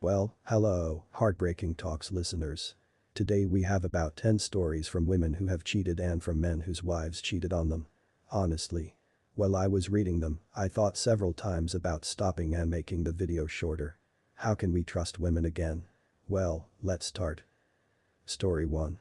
Well, hello, Heartbreaking Talks listeners. Today we have about 10 stories from women who have cheated and from men whose wives cheated on them. Honestly. While I was reading them, I thought several times about stopping and making the video shorter. How can we trust women again? Well, let's start. Story 1.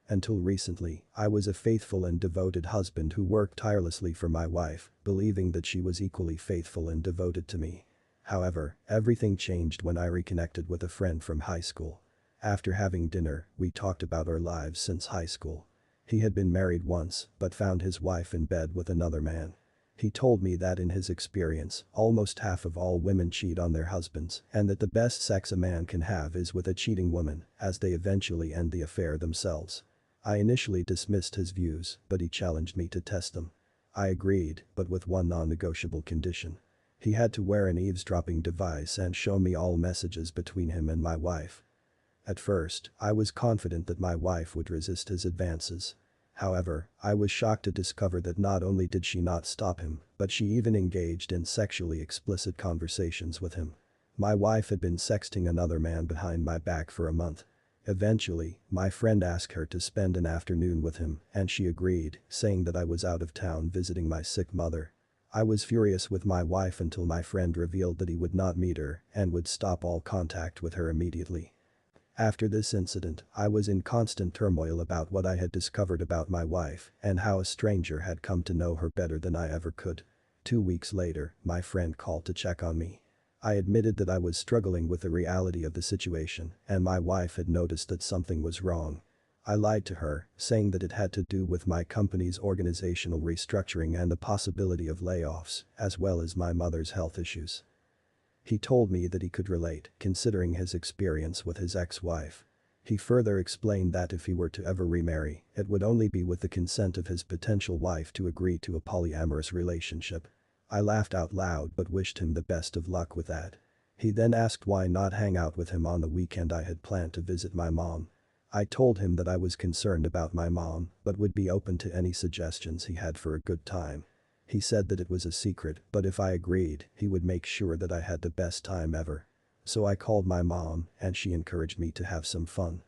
Until recently, I was a faithful and devoted husband who worked tirelessly for my wife, believing that she was equally faithful and devoted to me. However, everything changed when I reconnected with a friend from high school. After having dinner, we talked about our lives since high school. He had been married once, but found his wife in bed with another man. He told me that in his experience, almost half of all women cheat on their husbands, and that the best sex a man can have is with a cheating woman, as they eventually end the affair themselves. I initially dismissed his views, but he challenged me to test them. I agreed, but with one non-negotiable condition. He had to wear an eavesdropping device and show me all messages between him and my wife. At first, I was confident that my wife would resist his advances. However, I was shocked to discover that not only did she not stop him, but she even engaged in sexually explicit conversations with him. My wife had been sexting another man behind my back for a month. Eventually, my friend asked her to spend an afternoon with him, and she agreed, saying that I was out of town visiting my sick mother. I was furious with my wife until my friend revealed that he would not meet her and would stop all contact with her immediately. After this incident, I was in constant turmoil about what I had discovered about my wife and how a stranger had come to know her better than I ever could. 2 weeks later, my friend called to check on me. I admitted that I was struggling with the reality of the situation and my wife had noticed that something was wrong. I lied to her, saying that it had to do with my company's organizational restructuring and the possibility of layoffs, as well as my mother's health issues. He told me that he could relate, considering his experience with his ex-wife. He further explained that if he were to ever remarry, it would only be with the consent of his potential wife to agree to a polyamorous relationship. I laughed out loud but wished him the best of luck with that. He then asked why not hang out with him on the weekend I had planned to visit my mom. I told him that I was concerned about my mom, but would be open to any suggestions he had for a good time. He said that it was a secret, but if I agreed, he would make sure that I had the best time ever. So I called my mom, and she encouraged me to have some fun.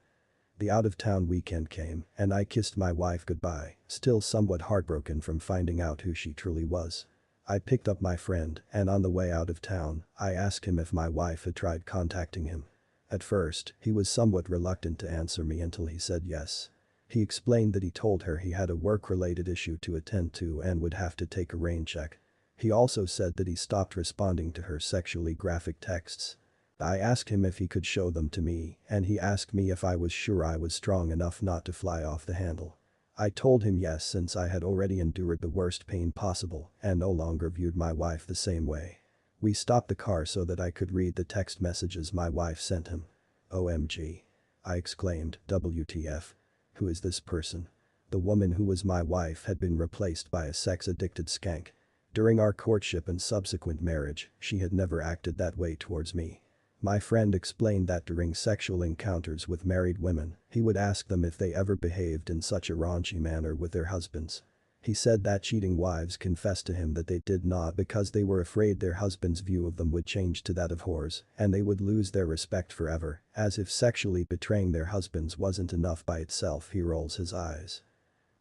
The out-of-town weekend came, and I kissed my wife goodbye, still somewhat heartbroken from finding out who she truly was. I picked up my friend, and on the way out of town, I asked him if my wife had tried contacting him. At first, he was somewhat reluctant to answer me until he said yes. He explained that he told her he had a work-related issue to attend to and would have to take a rain check. He also said that he stopped responding to her sexually graphic texts. I asked him if he could show them to me, and he asked me if I was sure I was strong enough not to fly off the handle. I told him yes since I had already endured the worst pain possible and no longer viewed my wife the same way. We stopped the car so that I could read the text messages my wife sent him. OMG. I exclaimed, WTF. Who is this person? The woman who was my wife had been replaced by a sex-addicted skank. During our courtship and subsequent marriage, she had never acted that way towards me. My friend explained that during sexual encounters with married women, he would ask them if they ever behaved in such a raunchy manner with their husbands. He said that cheating wives confessed to him that they did not because they were afraid their husband's view of them would change to that of whores and they would lose their respect forever, as if sexually betraying their husbands wasn't enough by itself. He rolls his eyes.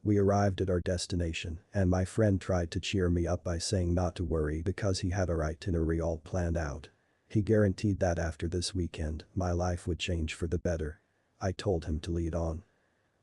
We arrived at our destination and my friend tried to cheer me up by saying not to worry because he had our itinerary all planned out. He guaranteed that after this weekend, my life would change for the better. I told him to lead on.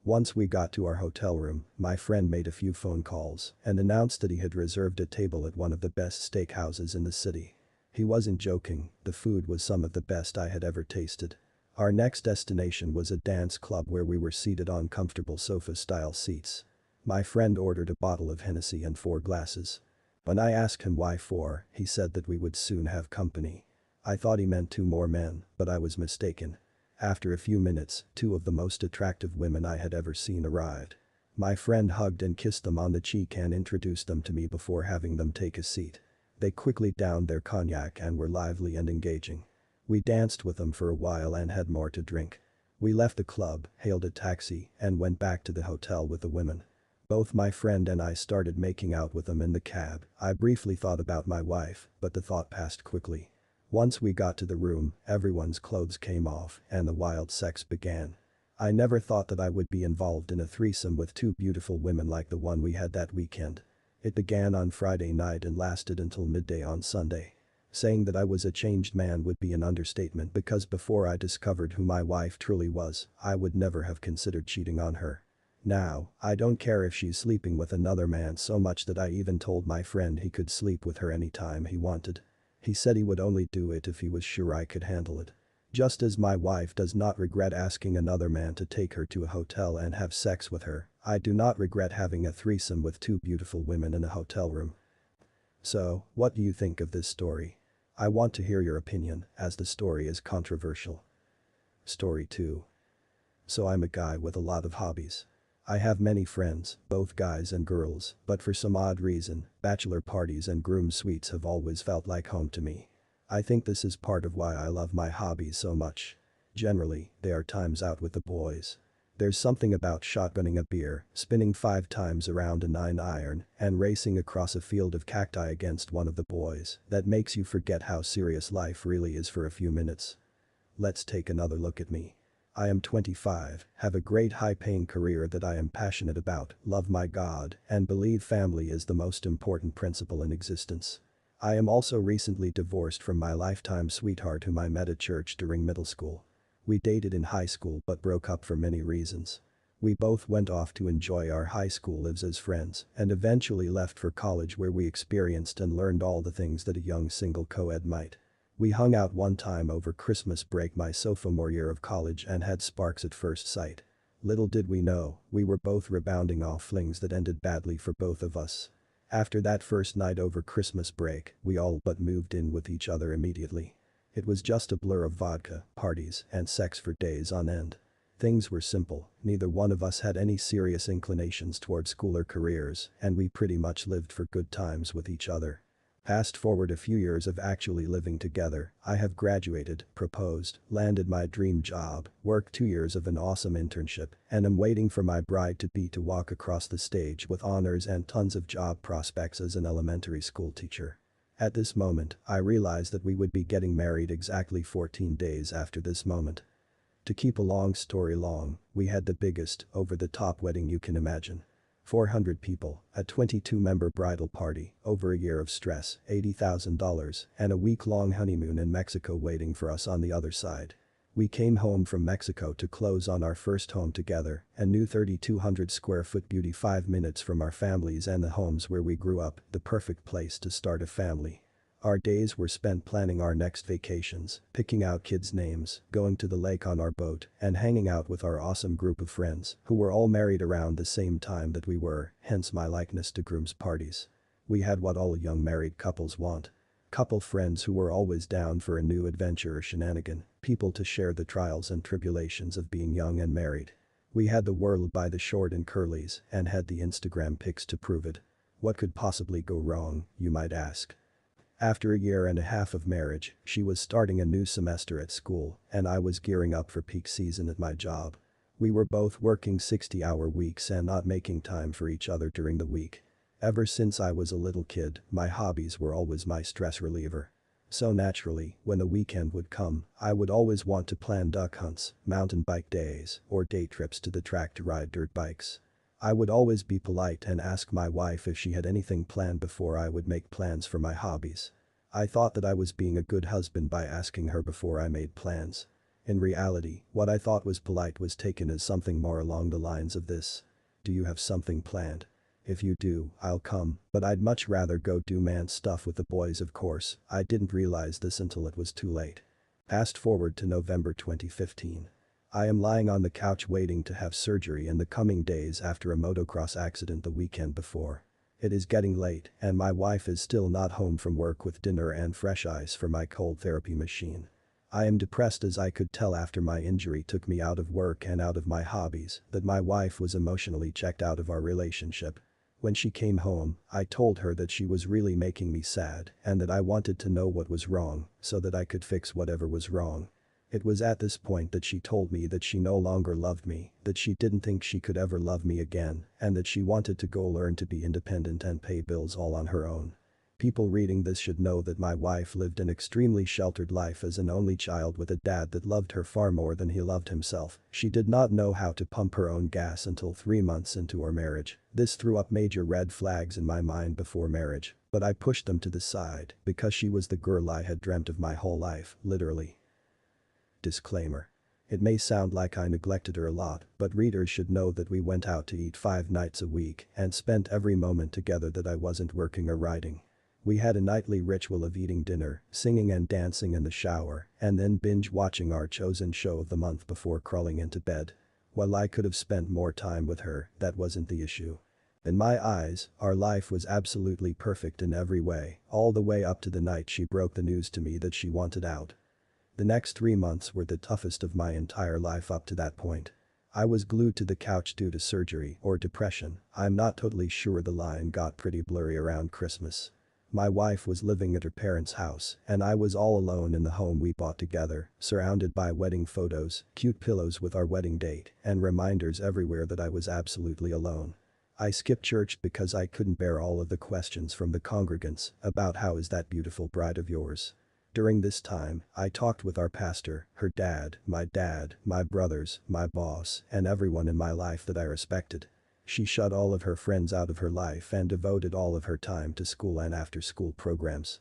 Once we got to our hotel room, my friend made a few phone calls and announced that he had reserved a table at one of the best steakhouses in the city. He wasn't joking, the food was some of the best I had ever tasted. Our next destination was a dance club where we were seated on comfortable sofa-style seats. My friend ordered a bottle of Hennessy and 4 glasses. When I asked him why 4, he said that we would soon have company. I thought he meant 2 more men, but I was mistaken. After a few minutes, 2 of the most attractive women I had ever seen arrived. My friend hugged and kissed them on the cheek and introduced them to me before having them take a seat. They quickly downed their cognac and were lively and engaging. We danced with them for a while and had more to drink. We left the club, hailed a taxi, and went back to the hotel with the women. Both my friend and I started making out with them in the cab. I briefly thought about my wife, but the thought passed quickly. Once we got to the room, everyone's clothes came off and the wild sex began. I never thought that I would be involved in a threesome with two beautiful women like the one we had that weekend. It began on Friday night and lasted until midday on Sunday. Saying that I was a changed man would be an understatement because before I discovered who my wife truly was, I would never have considered cheating on her. Now, I don't care if she's sleeping with another man so much that I even told my friend he could sleep with her anytime he wanted. He said he would only do it if he was sure I could handle it. Just as my wife does not regret asking another man to take her to a hotel and have sex with her, I do not regret having a threesome with two beautiful women in a hotel room. So, what do you think of this story? I want to hear your opinion, as the story is controversial. Story 2. So I'm a guy with a lot of hobbies. I have many friends, both guys and girls, but for some odd reason, bachelor parties and groom suites have always felt like home to me. I think this is part of why I love my hobbies so much. Generally, they are times out with the boys. There's something about shotgunning a beer, spinning 5 times around a 9-iron, and racing across a field of cacti against one of the boys that makes you forget how serious life really is for a few minutes. Let's take another look at me. I am 25, have a great high-paying career that I am passionate about, love my God, and believe family is the most important principle in existence. I am also recently divorced from my lifetime sweetheart whom I met at church during middle school. We dated in high school but broke up for many reasons. We both went off to enjoy our high school lives as friends and eventually left for college where we experienced and learned all the things that a young single co-ed might. We hung out one time over Christmas break my sophomore year of college and had sparks at first sight. Little did we know, we were both rebounding off flings that ended badly for both of us. After that first night over Christmas break, we all but moved in with each other immediately. It was just a blur of vodka, parties, and sex for days on end. Things were simple, neither one of us had any serious inclinations toward school or careers, and we pretty much lived for good times with each other. Fast forward a few years of actually living together, I have graduated, proposed, landed my dream job, worked 2 years of an awesome internship, and am waiting for my bride-to-be to walk across the stage with honors and tons of job prospects as an elementary school teacher. At this moment, I realized that we would be getting married exactly 14 days after this moment. To keep a long story long, we had the biggest, over-the-top wedding you can imagine. 400 people, a 22-member bridal party, over a year of stress, $80,000, and a week-long honeymoon in Mexico waiting for us on the other side. We came home from Mexico to close on our first home together, a new 3,200 square foot beauty 5 minutes from our families and the homes where we grew up, the perfect place to start a family. Our days were spent planning our next vacations, picking out kids' names, going to the lake on our boat, and hanging out with our awesome group of friends who were all married around the same time that we were, hence my likeness to groom's parties. We had what all young married couples want. Couple friends who were always down for a new adventure or shenanigan, people to share the trials and tribulations of being young and married. We had the world by the short and curlies and had the Instagram pics to prove it. What could possibly go wrong, you might ask? After a year and a half of marriage, she was starting a new semester at school, and I was gearing up for peak season at my job. We were both working 60-hour weeks and not making time for each other during the week. Ever since I was a little kid, my hobbies were always my stress reliever. So naturally, when the weekend would come, I would always want to plan duck hunts, mountain bike days, or day trips to the track to ride dirt bikes. I would always be polite and ask my wife if she had anything planned before I would make plans for my hobbies. I thought that I was being a good husband by asking her before I made plans. In reality, what I thought was polite was taken as something more along the lines of this. Do you have something planned? If you do, I'll come, but I'd much rather go do man stuff with the boys of course. I didn't realize this until it was too late. Fast forward to November 2015. I am lying on the couch waiting to have surgery in the coming days after a motocross accident the weekend before. It is getting late and my wife is still not home from work with dinner and fresh ice for my cold therapy machine. I am depressed as I could tell after my injury took me out of work and out of my hobbies that my wife was emotionally checked out of our relationship. When she came home, I told her that she was really making me sad and that I wanted to know what was wrong so that I could fix whatever was wrong. It was at this point that she told me that she no longer loved me, that she didn't think she could ever love me again, and that she wanted to go learn to be independent and pay bills all on her own. People reading this should know that my wife lived an extremely sheltered life as an only child with a dad that loved her far more than he loved himself. She did not know how to pump her own gas until 3 months into our marriage. This threw up major red flags in my mind before marriage, but I pushed them to the side because she was the girl I had dreamt of my whole life, literally. Disclaimer. It may sound like I neglected her a lot, but readers should know that we went out to eat 5 nights a week and spent every moment together that I wasn't working or writing. We had a nightly ritual of eating dinner, singing and dancing in the shower, and then binge watching our chosen show of the month before crawling into bed. While I could have spent more time with her, that wasn't the issue. In my eyes, our life was absolutely perfect in every way, all the way up to the night she broke the news to me that she wanted out. The next 3 months were the toughest of my entire life up to that point. I was glued to the couch due to surgery or depression. I'm not totally sure, the line got pretty blurry around Christmas. My wife was living at her parents' house, and I was all alone in the home we bought together, surrounded by wedding photos, cute pillows with our wedding date, and reminders everywhere that I was absolutely alone. I skipped church because I couldn't bear all of the questions from the congregants about how is that beautiful bride of yours. During this time, I talked with our pastor, her dad, my brothers, my boss, and everyone in my life that I respected. She shut all of her friends out of her life and devoted all of her time to school and after-school programs.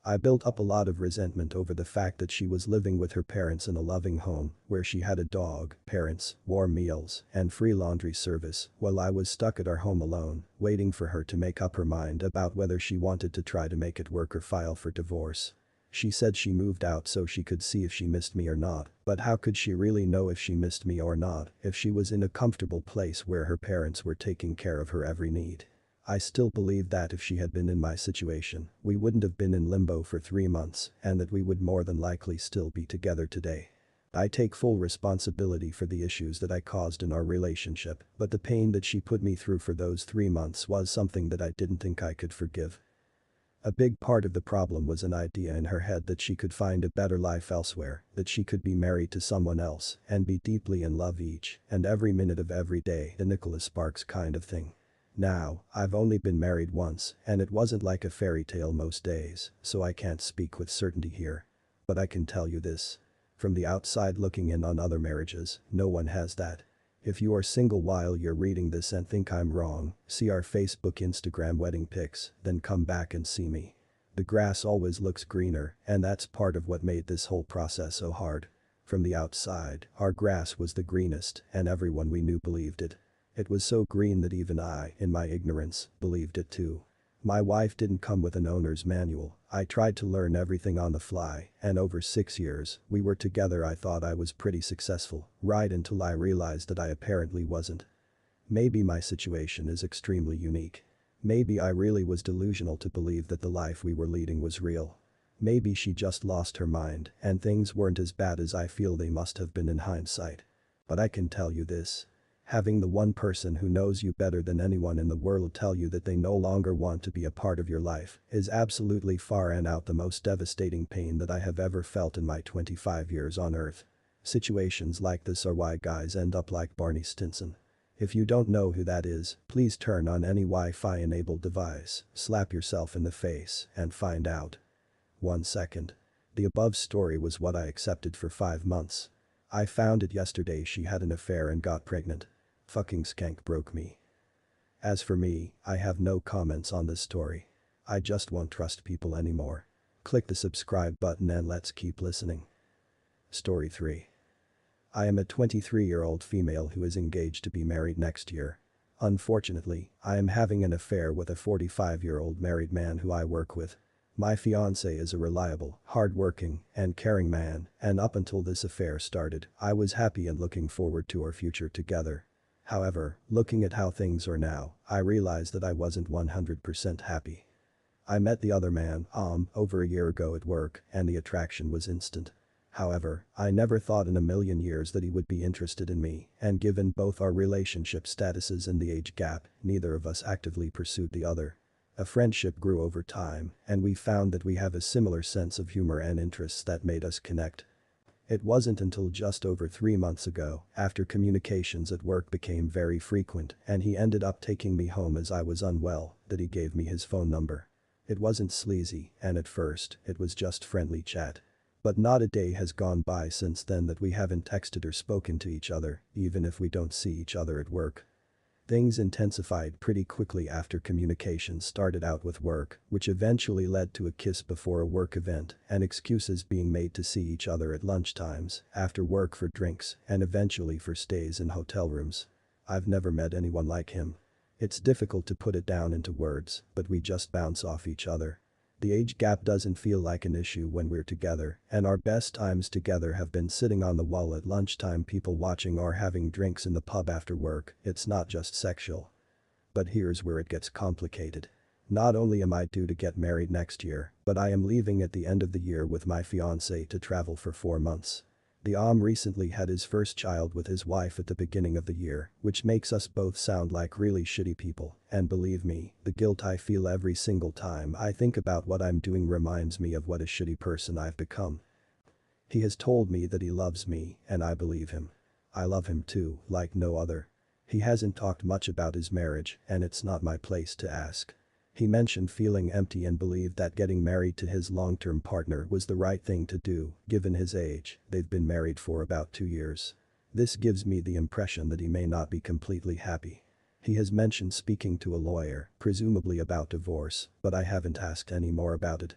I built up a lot of resentment over the fact that she was living with her parents in a loving home where she had a dog, parents, warm meals, and free laundry service while I was stuck at our home alone, waiting for her to make up her mind about whether she wanted to try to make it work or file for divorce. She said she moved out so she could see if she missed me or not, but how could she really know if she missed me or not if she was in a comfortable place where her parents were taking care of her every need? I still believe that if she had been in my situation, we wouldn't have been in limbo for 3 months and that we would more than likely still be together today. I take full responsibility for the issues that I caused in our relationship, but the pain that she put me through for those 3 months was something that I didn't think I could forgive. A big part of the problem was an idea in her head that she could find a better life elsewhere, that she could be married to someone else and be deeply in love each and every minute of every day, the Nicholas Sparks kind of thing. Now, I've only been married once and it wasn't like a fairy tale most days, so I can't speak with certainty here. But I can tell you this. From the outside looking in on other marriages, no one has that. If you are single while you're reading this and think I'm wrong, see our Facebook Instagram wedding pics, then come back and see me. The grass always looks greener, and that's part of what made this whole process so hard. From the outside, our grass was the greenest and everyone we knew believed it. It was so green that even I, in my ignorance, believed it too. My wife didn't come with an owner's manual. I tried to learn everything on the fly, and over 6 years we were together I thought I was pretty successful, right until I realized that I apparently wasn't. Maybe my situation is extremely unique. Maybe I really was delusional to believe that the life we were leading was real. Maybe she just lost her mind and things weren't as bad as I feel they must have been in hindsight. But I can tell you this. Having the one person who knows you better than anyone in the world tell you that they no longer want to be a part of your life is absolutely far and out the most devastating pain that I have ever felt in my 25 years on earth. Situations like this are why guys end up like Barney Stinson. If you don't know who that is, please turn on any Wi-Fi enabled device, slap yourself in the face, and find out. 1 second. The above story was what I accepted for 5 months. I found it yesterday she had an affair and got pregnant. Fucking skank broke me. As for me, I have no comments on this story. I just won't trust people anymore. Click the subscribe button and let's keep listening. Story 3. I am a 23-year-old female who is engaged to be married next year. Unfortunately, I am having an affair with a 45-year-old married man who I work with. My fiancé is a reliable, hard-working, and caring man, and up until this affair started, I was happy and looking forward to our future together. However, looking at how things are now, I realized that I wasn't 100% happy. I met the other man, over a year ago at work, and the attraction was instant. However, I never thought in a million years that he would be interested in me, and given both our relationship statuses and the age gap, neither of us actively pursued the other. A friendship grew over time, and we found that we have a similar sense of humor and interests that made us connect. It wasn't until just over 3 months ago, after communications at work became very frequent and he ended up taking me home as I was unwell, that he gave me his phone number. It wasn't sleazy, and at first, it was just friendly chat. But not a day has gone by since then that we haven't texted or spoken to each other, even if we don't see each other at work. Things intensified pretty quickly after communication started out with work, which eventually led to a kiss before a work event and excuses being made to see each other at lunchtimes, after work for drinks, and eventually for stays in hotel rooms. I've never met anyone like him. It's difficult to put it down into words, but we just bounce off each other. The age gap doesn't feel like an issue when we're together, and our best times together have been sitting on the wall at lunchtime, people watching, or having drinks in the pub after work. It's not just sexual. But here's where it gets complicated. Not only am I due to get married next year, but I am leaving at the end of the year with my fiancé to travel for 4 months. The recently had his first child with his wife at the beginning of the year, which makes us both sound like really shitty people, and believe me, the guilt I feel every single time I think about what I'm doing reminds me of what a shitty person I've become. He has told me that he loves me, and I believe him. I love him too, like no other. He hasn't talked much about his marriage, and it's not my place to ask. He mentioned feeling empty and believed that getting married to his long-term partner was the right thing to do, given his age. They've been married for about 2 years. This gives me the impression that he may not be completely happy. He has mentioned speaking to a lawyer, presumably about divorce, but I haven't asked any more about it.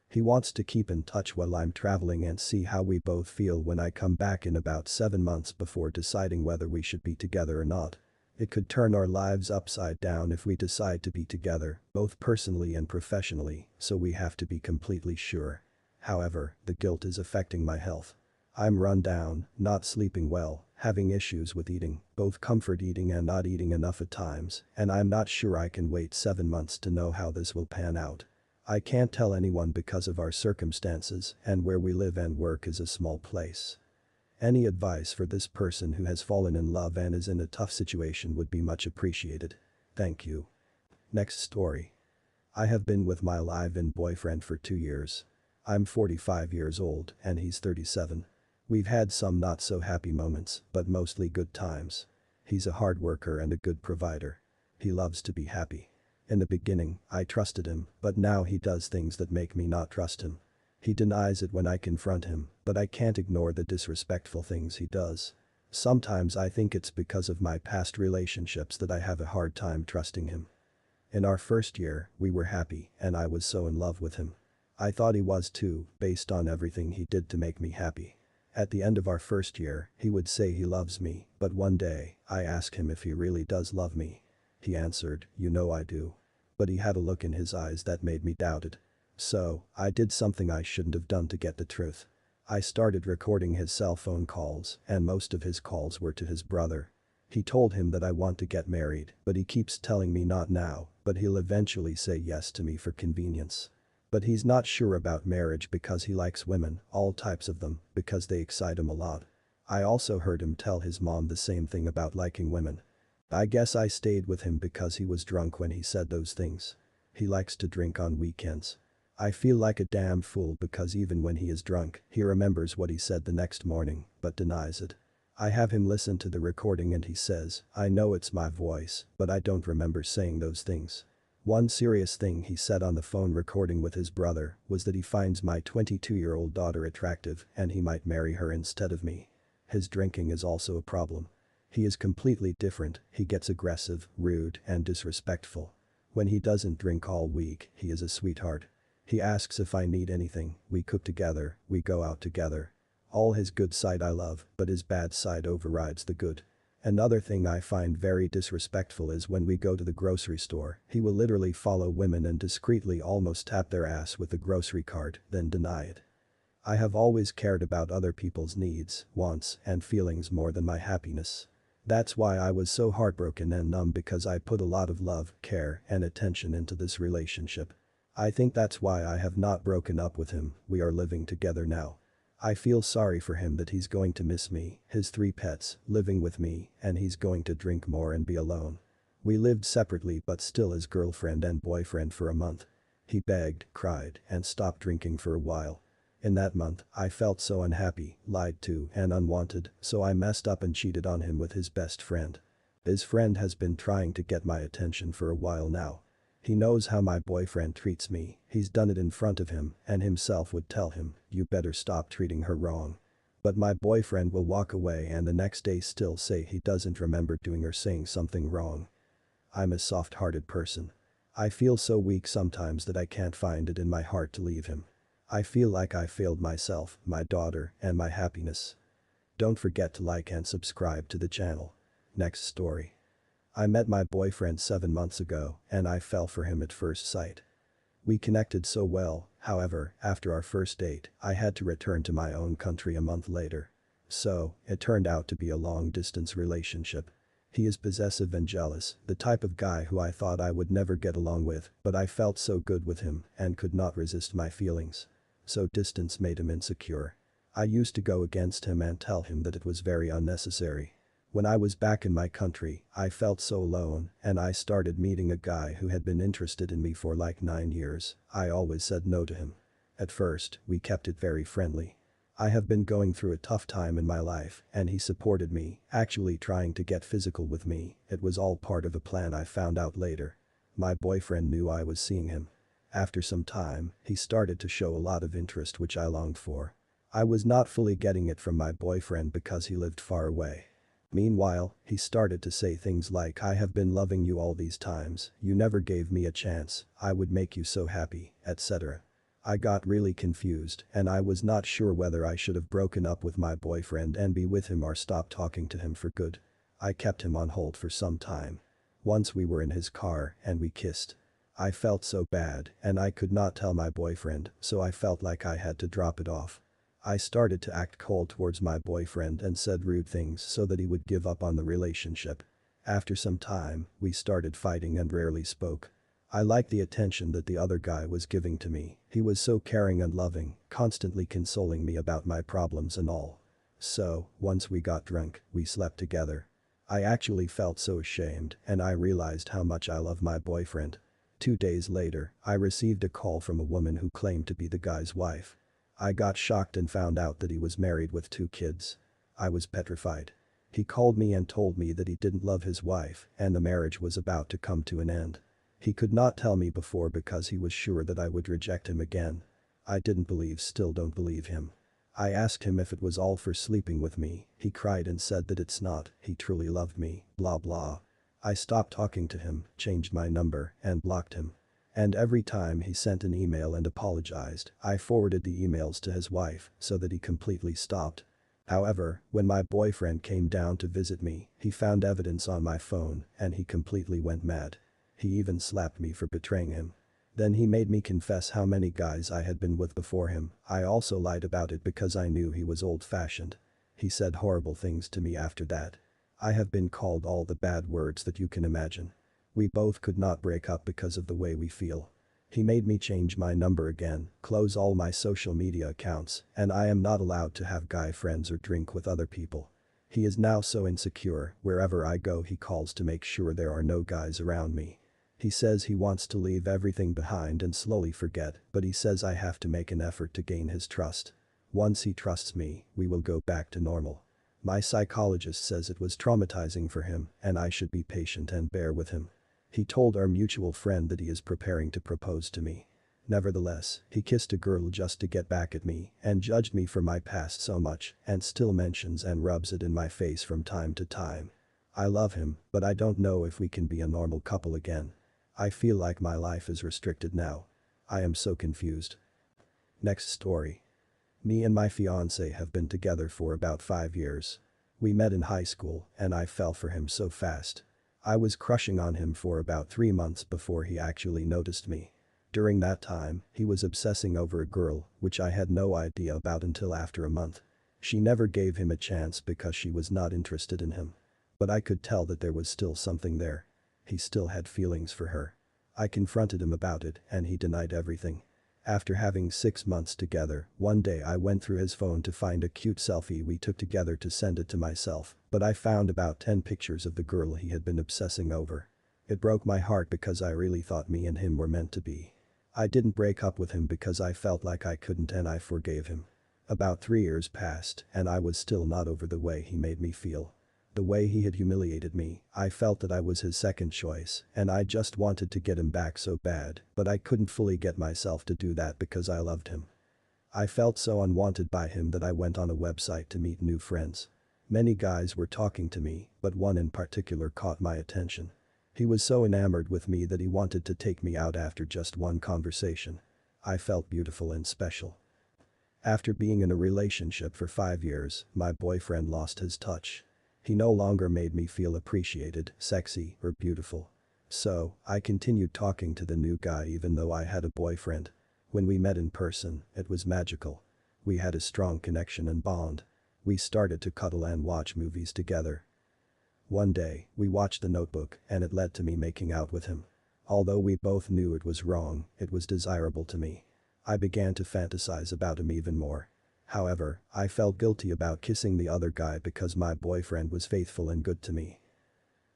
He wants to keep in touch while I'm traveling and see how we both feel when I come back in about 7 months before deciding whether we should be together or not. It could turn our lives upside down if we decide to be together, both personally and professionally, so we have to be completely sure. However, the guilt is affecting my health. I'm run down, not sleeping well, having issues with eating, both comfort eating and not eating enough at times, and I'm not sure I can wait 7 months to know how this will pan out. I can't tell anyone because of our circumstances, and where we live and work is a small place. Any advice for this person who has fallen in love and is in a tough situation would be much appreciated. Thank you. Next story. I have been with my live-in boyfriend for 2 years. I'm 45 years old and he's 37. We've had some not so happy moments, but mostly good times. He's a hard worker and a good provider. He loves to be happy. In the beginning, I trusted him, but now he does things that make me not trust him. He denies it when I confront him, but I can't ignore the disrespectful things he does. Sometimes I think it's because of my past relationships that I have a hard time trusting him. In our first year, we were happy, and I was so in love with him. I thought he was too, based on everything he did to make me happy. At the end of our first year, he would say he loves me, but one day, I asked him if he really does love me. He answered, "You know I do." But he had a look in his eyes that made me doubt it. So, I did something I shouldn't have done to get the truth. I started recording his cell phone calls, and most of his calls were to his brother. He told him that I want to get married, but he keeps telling me not now, but he'll eventually say yes to me for convenience. But he's not sure about marriage because he likes women, all types of them, because they excite him a lot. I also heard him tell his mom the same thing about liking women. I guess I stayed with him because he was drunk when he said those things. He likes to drink on weekends. I feel like a damn fool because even when he is drunk, he remembers what he said the next morning, but denies it. I have him listen to the recording and he says, "I know it's my voice, but I don't remember saying those things." One serious thing he said on the phone recording with his brother was that he finds my 22-year-old daughter attractive and he might marry her instead of me. His drinking is also a problem. He is completely different, he gets aggressive, rude, and disrespectful. When he doesn't drink all week, he is a sweetheart. He asks if I need anything, we cook together, we go out together. All his good side I love, but his bad side overrides the good. Another thing I find very disrespectful is when we go to the grocery store, he will literally follow women and discreetly almost tap their ass with the grocery cart, then deny it. I have always cared about other people's needs, wants, and feelings more than my happiness. That's why I was so heartbroken and numb because I put a lot of love, care, and attention into this relationship. I think that's why I have not broken up with him, we are living together now. I feel sorry for him that he's going to miss me, his 3 pets, living with me, and he's going to drink more and be alone. We lived separately but still as girlfriend and boyfriend for a month. He begged, cried, and stopped drinking for a while. In that month, I felt so unhappy, lied to, and unwanted, so I messed up and cheated on him with his best friend. His friend has been trying to get my attention for a while now. He knows how my boyfriend treats me, he's done it in front of him and himself would tell him, you better stop treating her wrong. But my boyfriend will walk away and the next day still say he doesn't remember doing or saying something wrong. I'm a soft-hearted person. I feel so weak sometimes that I can't find it in my heart to leave him. I feel like I failed myself, my daughter, and my happiness. Don't forget to like and subscribe to the channel. Next story. I met my boyfriend 7 months ago and I fell for him at first sight. We connected so well, however, after our first date, I had to return to my own country a month later. So, it turned out to be a long-distance relationship. He is possessive and jealous, the type of guy who I thought I would never get along with, but I felt so good with him and could not resist my feelings. So distance made him insecure. I used to go against him and tell him that it was very unnecessary. When I was back in my country, I felt so alone and I started meeting a guy who had been interested in me for like 9 years. I always said no to him. At first, we kept it very friendly. I have been going through a tough time in my life and he supported me, actually trying to get physical with me. It was all part of a plan I found out later. My boyfriend knew I was seeing him. After some time, he started to show a lot of interest which I longed for. I was not fully getting it from my boyfriend because he lived far away. Meanwhile, he started to say things like I have been loving you all these times, you never gave me a chance, I would make you so happy, etc. I got really confused and I was not sure whether I should have broken up with my boyfriend and be with him or stop talking to him for good. I kept him on hold for some time. Once we were in his car and we kissed. I felt so bad and I could not tell my boyfriend, so I felt like I had to drop it off. I started to act cold towards my boyfriend and said rude things so that he would give up on the relationship. After some time, we started fighting and rarely spoke. I liked the attention that the other guy was giving to me, he was so caring and loving, constantly consoling me about my problems and all. So, once we got drunk, we slept together. I actually felt so ashamed and I realized how much I love my boyfriend. 2 days later, I received a call from a woman who claimed to be the guy's wife. I got shocked and found out that he was married with 2 kids. I was petrified. He called me and told me that he didn't love his wife and the marriage was about to come to an end. He could not tell me before because he was sure that I would reject him again. I didn't believe, still don't believe him. I asked him if it was all for sleeping with me, he cried and said that it's not, he truly loved me, blah blah. I stopped talking to him, changed my number, and blocked him. And every time he sent an email and apologized, I forwarded the emails to his wife so that he completely stopped. However, when my boyfriend came down to visit me, he found evidence on my phone and he completely went mad. He even slapped me for betraying him. Then he made me confess how many guys I had been with before him. I also lied about it because I knew he was old-fashioned. He said horrible things to me after that. I have been called all the bad words that you can imagine. We both could not break up because of the way we feel. He made me change my number again, close all my social media accounts, and I am not allowed to have guy friends or drink with other people. He is now so insecure, wherever I go he calls to make sure there are no guys around me. He says he wants to leave everything behind and slowly forget, but he says I have to make an effort to gain his trust. Once he trusts me, we will go back to normal. My psychologist says it was traumatizing for him and I should be patient and bear with him. He told our mutual friend that he is preparing to propose to me. Nevertheless, he kissed a girl just to get back at me and judged me for my past so much and still mentions and rubs it in my face from time to time. I love him, but I don't know if we can be a normal couple again. I feel like my life is restricted now. I am so confused. Next story. Me and my fiancé have been together for about 5 years. We met in high school and I fell for him so fast. I was crushing on him for about 3 months before he actually noticed me. During that time, he was obsessing over a girl, which I had no idea about until after a month. She never gave him a chance because she was not interested in him. But I could tell that there was still something there. He still had feelings for her. I confronted him about it and he denied everything. After having 6 months together, one day I went through his phone to find a cute selfie we took together to send it to myself, but I found about 10 pictures of the girl he had been obsessing over. It broke my heart because I really thought me and him were meant to be. I didn't break up with him because I felt like I couldn't and I forgave him. About 3 years passed and I was still not over the way he made me feel. The way he had humiliated me, I felt that I was his second choice and I just wanted to get him back so bad, but I couldn't fully get myself to do that because I loved him. I felt so unwanted by him that I went on a website to meet new friends. Many guys were talking to me, but one in particular caught my attention. He was so enamored with me that he wanted to take me out after just one conversation. I felt beautiful and special. After being in a relationship for 5 years, my boyfriend lost his touch. He no longer made me feel appreciated, sexy, or beautiful. So, I continued talking to the new guy even though I had a boyfriend. When we met in person, it was magical. We had a strong connection and bond. We started to cuddle and watch movies together. One day, we watched The Notebook and it led to me making out with him. Although we both knew it was wrong, it was desirable to me. I began to fantasize about him even more. However, I felt guilty about kissing the other guy because my boyfriend was faithful and good to me.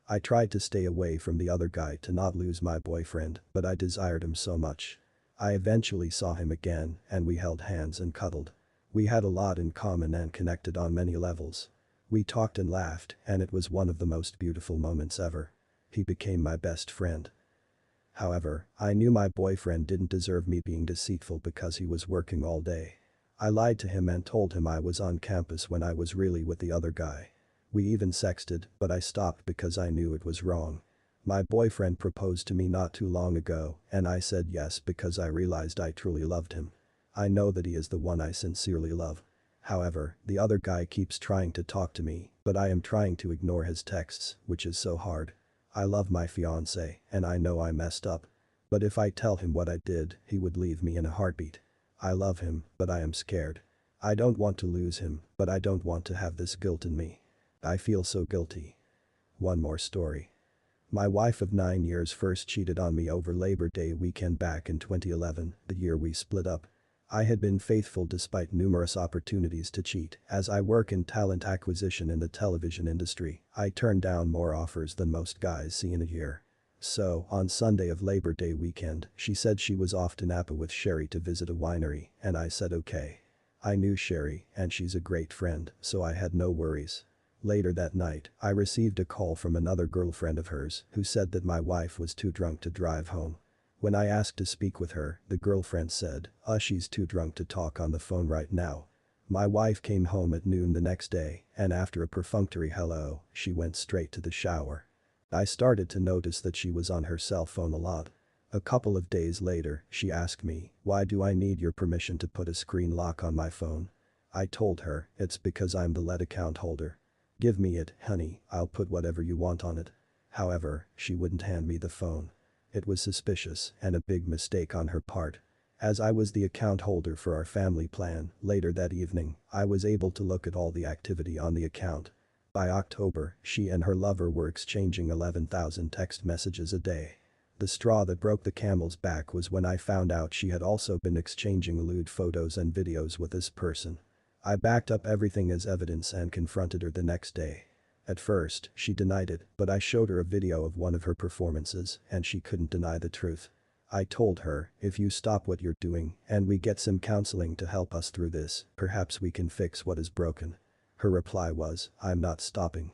I tried to stay away from the other guy to not lose my boyfriend, but I desired him so much. I eventually saw him again and we held hands and cuddled. We had a lot in common and connected on many levels. We talked and laughed and it was one of the most beautiful moments ever. He became my best friend. However, I knew my boyfriend didn't deserve me being deceitful because he was working all day. I lied to him and told him I was on campus when I was really with the other guy. We even sexted, but I stopped because I knew it was wrong. My boyfriend proposed to me not too long ago, and I said yes because I realized I truly loved him. I know that he is the one I sincerely love. However, the other guy keeps trying to talk to me, but I am trying to ignore his texts, which is so hard. I love my fiancé, and I know I messed up. But if I tell him what I did, he would leave me in a heartbeat. I love him, but I am scared. I don't want to lose him, but I don't want to have this guilt in me. I feel so guilty. One more story. My wife of 9 years first cheated on me over Labor Day weekend back in 2011, the year we split up. I had been faithful despite numerous opportunities to cheat. As I work in talent acquisition in the television industry, I turn down more offers than most guys see in a year. So, on Sunday of Labor Day weekend, she said she was off to Napa with Sherry to visit a winery, and I said okay. I knew Sherry, and she's a great friend, so I had no worries. Later that night, I received a call from another girlfriend of hers who said that my wife was too drunk to drive home. When I asked to speak with her, the girlfriend said, she's too drunk to talk on the phone right now. My wife came home at noon the next day, and after a perfunctory hello, she went straight to the shower. I started to notice that she was on her cell phone a lot. A couple of days later, she asked me, why do I need your permission to put a screen lock on my phone? I told her, it's because I'm the lead account holder. Give me it, honey, I'll put whatever you want on it. However, she wouldn't hand me the phone. It was suspicious and a big mistake on her part. As I was the account holder for our family plan, later that evening, I was able to look at all the activity on the account. By October, she and her lover were exchanging 11,000 text messages a day. The straw that broke the camel's back was when I found out she had also been exchanging lewd photos and videos with this person. I backed up everything as evidence and confronted her the next day. At first, she denied it, but I showed her a video of one of her performances and she couldn't deny the truth. I told her, if you stop what you're doing and we get some counseling to help us through this, perhaps we can fix what is broken. Her reply was, I'm not stopping.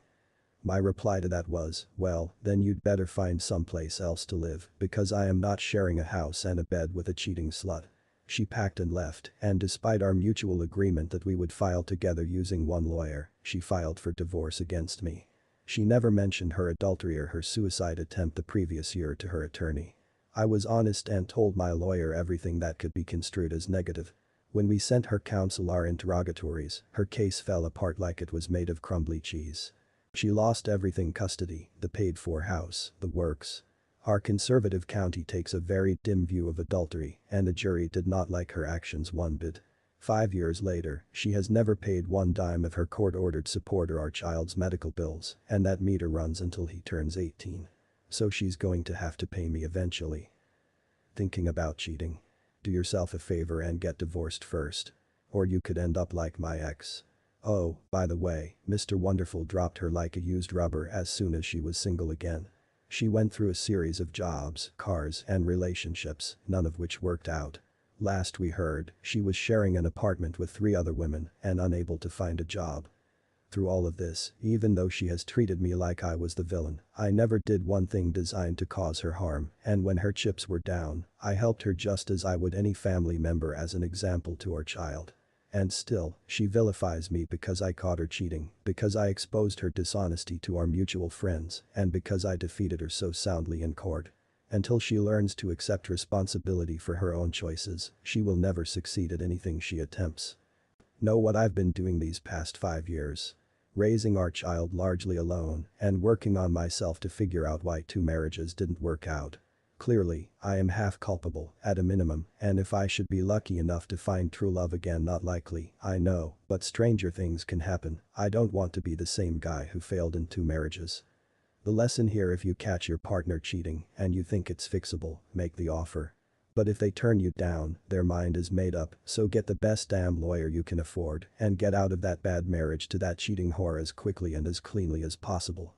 My reply to that was, well, then you'd better find someplace else to live because I am not sharing a house and a bed with a cheating slut. She packed and left, and despite our mutual agreement that we would file together using one lawyer, she filed for divorce against me. She never mentioned her adultery or her suicide attempt the previous year to her attorney. I was honest and told my lawyer everything that could be construed as negative. When we sent her counsel our interrogatories, her case fell apart like it was made of crumbly cheese. She lost everything: custody, the paid-for house, the works. Our conservative county takes a very dim view of adultery, and the jury did not like her actions one bit. 5 years later, she has never paid one dime of her court-ordered support or our child's medical bills, and that meter runs until he turns 18. So she's going to have to pay me eventually. Thinking about cheating? Do yourself a favor and get divorced first. Or you could end up like my ex. Oh, by the way, Mr. Wonderful dropped her like a used rubber as soon as she was single again. She went through a series of jobs, cars, and relationships, none of which worked out. Last we heard, she was sharing an apartment with 3 other women and unable to find a job. Through all of this, even though she has treated me like I was the villain, I never did one thing designed to cause her harm, and when her chips were down, I helped her just as I would any family member as an example to our child. And still, she vilifies me because I caught her cheating, because I exposed her dishonesty to our mutual friends, and because I defeated her so soundly in court. Until she learns to accept responsibility for her own choices, she will never succeed at anything she attempts. Know what I've been doing these past 5 years? Raising our child largely alone and working on myself to figure out why 2 marriages didn't work out. Clearly, I am half culpable, at a minimum, and if I should be lucky enough to find true love again, not likely, I know, but stranger things can happen. I don't want to be the same guy who failed in 2 marriages. The lesson here: if you catch your partner cheating and you think it's fixable, make the offer. But if they turn you down, their mind is made up, so get the best damn lawyer you can afford and get out of that bad marriage to that cheating whore as quickly and as cleanly as possible.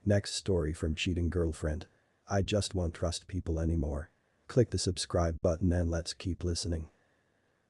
Next story from cheating girlfriend. I just won't trust people anymore. Click the subscribe button and let's keep listening.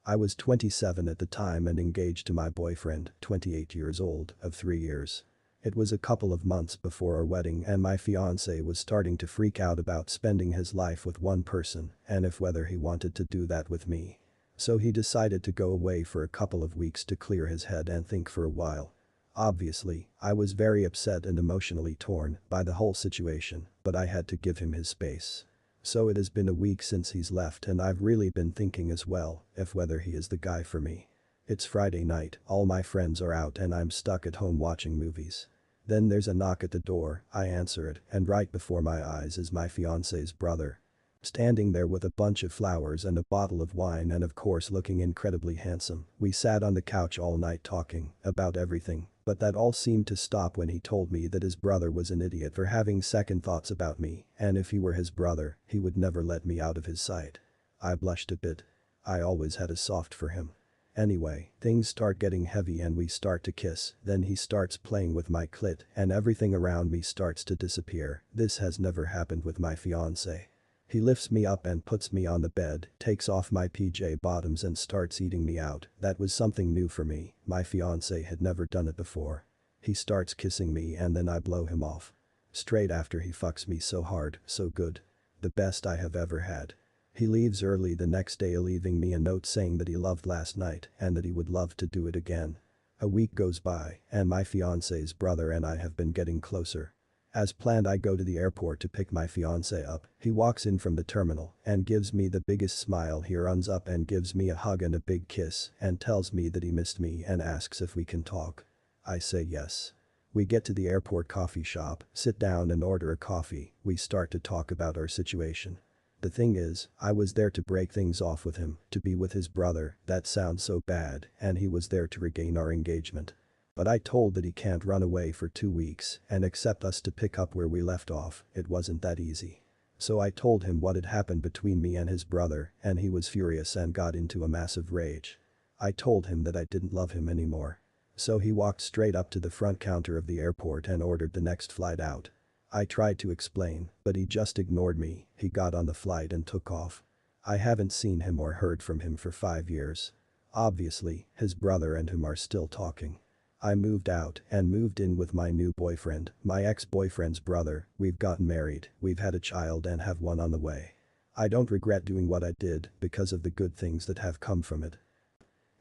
I was 27 at the time and engaged to my boyfriend, 28 years old, of 3 years. It was a couple of months before our wedding and my fiancé was starting to freak out about spending his life with one person and if whether he wanted to do that with me. So he decided to go away for a couple of weeks to clear his head and think for a while. Obviously, I was very upset and emotionally torn by the whole situation, but I had to give him his space. So it has been a week since he's left and I've really been thinking as well if whether he is the guy for me. It's Friday night, all my friends are out and I'm stuck at home watching movies. Then there's a knock at the door, I answer it, and right before my eyes is my fiancé's brother. Standing there with a bunch of flowers and a bottle of wine and of course looking incredibly handsome. We sat on the couch all night talking about everything, but that all seemed to stop when he told me that his brother was an idiot for having second thoughts about me, and if he were his brother, he would never let me out of his sight. I blushed a bit. I always had a soft for him. Anyway, things start getting heavy and we start to kiss, then he starts playing with my clit and everything around me starts to disappear. This has never happened with my fiancé. He lifts me up and puts me on the bed, takes off my PJ bottoms and starts eating me out. That was something new for me, my fiancé had never done it before. He starts kissing me and then I blow him off. Straight after he fucks me so hard, so good. The best I have ever had. He leaves early the next day, leaving me a note saying that he loved last night and that he would love to do it again. A week goes by and my fiancé's brother and I have been getting closer. As planned, I go to the airport to pick my fiancé up. He walks in from the terminal and gives me the biggest smile. He runs up and gives me a hug and a big kiss and tells me that he missed me and asks if we can talk. I say yes. We get to the airport coffee shop, sit down and order a coffee. We start to talk about our situation. The thing is, I was there to break things off with him, to be with his brother. That sounds so bad, and he was there to regain our engagement. But I told that he can't run away for 2 weeks and accept us to pick up where we left off. It wasn't that easy. So I told him what had happened between me and his brother and he was furious and got into a massive rage. I told him that I didn't love him anymore. So he walked straight up to the front counter of the airport and ordered the next flight out. I tried to explain, but he just ignored me. He got on the flight and took off. I haven't seen him or heard from him for 5 years. Obviously, his brother and him are still talking. I moved out and moved in with my new boyfriend, my ex-boyfriend's brother. We've gotten married, we've had a child and have one on the way. I don't regret doing what I did because of the good things that have come from it.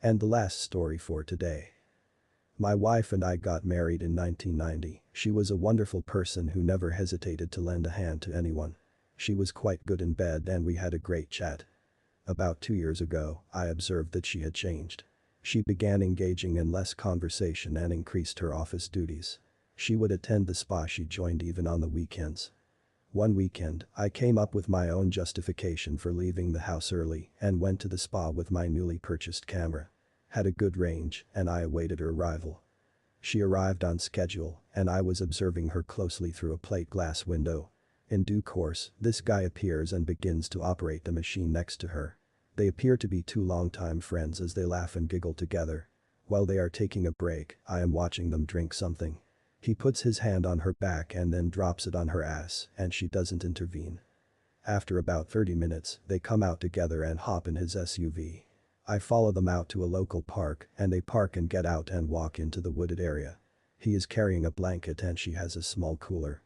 And the last story for today. My wife and I got married in 1990. She was a wonderful person who never hesitated to lend a hand to anyone. She was quite good in bed and we had a great chat. About 2 years ago, I observed that she had changed. She began engaging in less conversation and increased her office duties. She would attend the spa she joined even on the weekends. One weekend, I came up with my own justification for leaving the house early and went to the spa with my newly purchased camera. Had a good range and I awaited her arrival. She arrived on schedule and I was observing her closely through a plate glass window. In due course, this guy appears and begins to operate the machine next to her. They appear to be 2 longtime friends as they laugh and giggle together. While they are taking a break, I am watching them drink something. He puts his hand on her back and then drops it on her ass and she doesn't intervene. After about 30 minutes, they come out together and hop in his SUV. I follow them out to a local park and they park and get out and walk into the wooded area. He is carrying a blanket and she has a small cooler.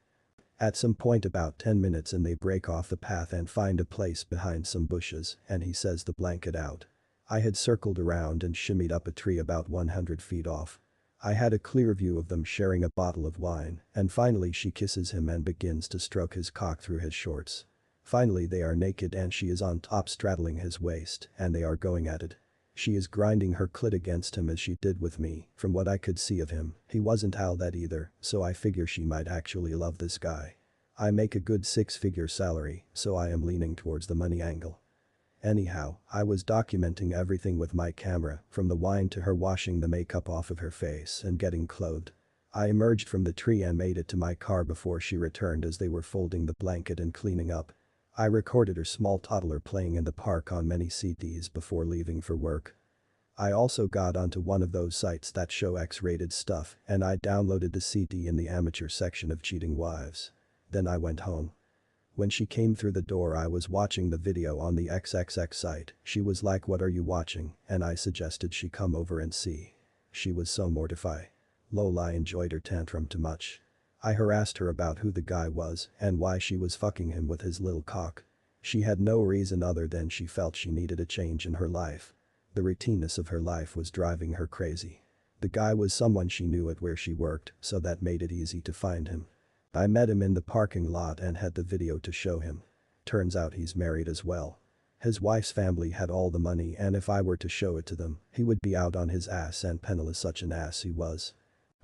At some point about 10 minutes and they break off the path and find a place behind some bushes and he says the blanket out. I had circled around and shimmied up a tree about 100 feet off. I had a clear view of them sharing a bottle of wine and finally she kisses him and begins to stroke his cock through his shorts. Finally they are naked and she is on top straddling his waist and they are going at it. She is grinding her clit against him as she did with me. From what I could see of him, he wasn't all that either, so I figure she might actually love this guy. I make a good six-figure salary, so I am leaning towards the money angle. Anyhow, I was documenting everything with my camera, from the wine to her washing the makeup off of her face and getting clothed. I emerged from the tree and made it to my car before she returned as they were folding the blanket and cleaning up. I recorded her small toddler playing in the park on many CDs before leaving for work. I also got onto one of those sites that show X-rated stuff and I downloaded the CD in the amateur section of Cheating Wives. Then I went home. When she came through the door I was watching the video on the XXX site. She was like, "What are you watching?" and I suggested she come over and see. She was so mortified. Lol, I enjoyed her tantrum too much. I harassed her about who the guy was and why she was fucking him with his little cock. She had no reason other than she felt she needed a change in her life. The routineness of her life was driving her crazy. The guy was someone she knew at where she worked, so that made it easy to find him. I met him in the parking lot and had the video to show him. Turns out he's married as well. His wife's family had all the money and if I were to show it to them, he would be out on his ass and penniless, such an ass he was.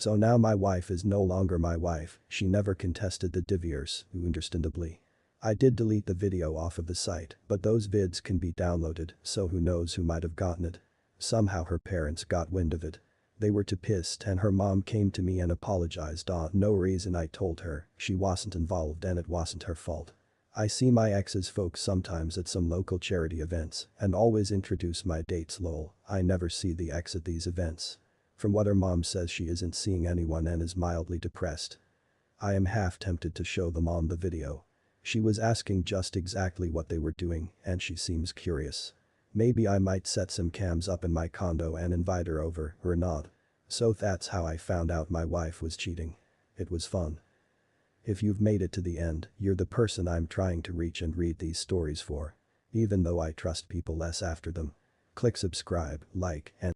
So now my wife is no longer my wife, she never contested the divorce, understandably. I did delete the video off of the site, but those vids can be downloaded, so who knows who might have gotten it. Somehow her parents got wind of it. They were too pissed and her mom came to me and apologized. No reason. I told her she wasn't involved and it wasn't her fault. I see my ex's folks sometimes at some local charity events and always introduce my dates. Lol, I never see the ex at these events. From what her mom says, she isn't seeing anyone and is mildly depressed. I am half tempted to show the mom the video. She was asking just exactly what they were doing and she seems curious. Maybe I might set some cams up in my condo and invite her over, or not. So that's how I found out my wife was cheating. It was fun. If you've made it to the end, you're the person I'm trying to reach and read these stories for. Even though I trust people less after them. Click subscribe, like, and